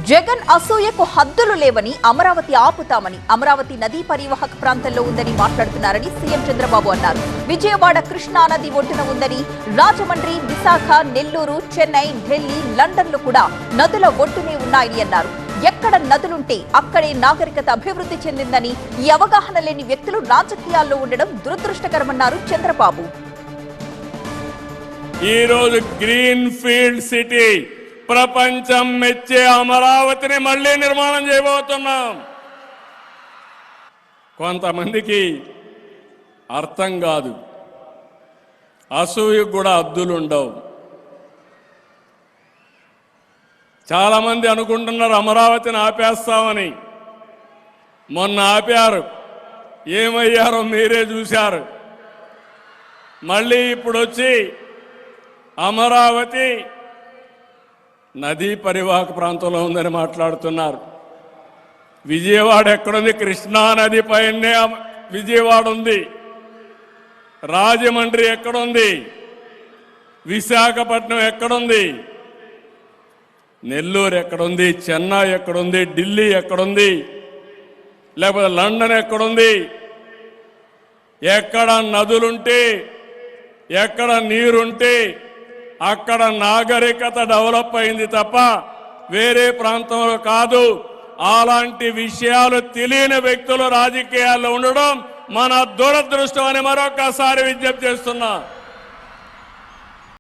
జగన్ అసూయకు హద్దులు లేవని, అమరావతి ఆపుతామని, అమరావతి నదీ పరివాహక ప్రాంతంలో ఉందని మాట్లాడుతున్నారని సీఎం చంద్రబాబు అన్నారు. విజయవాడ కృష్ణా నది ఒడ్డున ఉందని, రాజమండ్రి, విశాఖ, నెల్లూరు, చెన్నై, ఢిల్లీ, లండన్లు కూడా నదుల ఒడ్డునే ఉన్నాయని అన్నారు. ఎక్కడ నదులుంటే అక్కడే నాగరికత అభివృద్ధి చెందిందని, ఈ అవగాహన లేని వ్యక్తులు రాజకీయాల్లో ఉండడం దురదృష్టకరమన్నారు చంద్రబాబు. ఈ రోజు గ్రీన్ ఫీల్డ్ సిటీ ప్రపంచం మెచ్చే అమరావతిని మళ్లీ నిర్మాణం చేయబోతున్నాం. కొంతమందికి అర్థం కాదు, అసూయకు కూడా హద్దులుండవు. చాలా మంది అనుకుంటున్నారు అమరావతిని ఆపేస్తామని. మొన్న ఆపారు, ఏమయ్యారో మీరే చూశారు. మళ్ళీ ఇప్పుడు వచ్చి అమరావతి నదీ పరివాహక ప్రాంతంలో ఉందని మాట్లాడుతున్నారు. విజయవాడ ఎక్కడుంది? కృష్ణా నది పైనే విజయవాడ ఉంది. రాజమండ్రి ఎక్కడుంది? విశాఖపట్నం ఎక్కడుంది? నెల్లూరు ఎక్కడుంది? చెన్నై ఎక్కడుంది? ఢిల్లీ ఎక్కడుంది? లేకపోతే లండన్ ఎక్కడుంది? ఎక్కడ నదులుంటే, ఎక్కడ నీరుంటే అక్కడ నాగరికత డెవలప్ అయింది తప్ప వేరే ప్రాంతంలో కాదు. అలాంటి విషయాలు తెలియని వ్యక్తులు రాజకీయాల్లో ఉండడం మన దురదృష్టం అని మరొకసారి విజ్ఞప్తి చేస్తున్నా.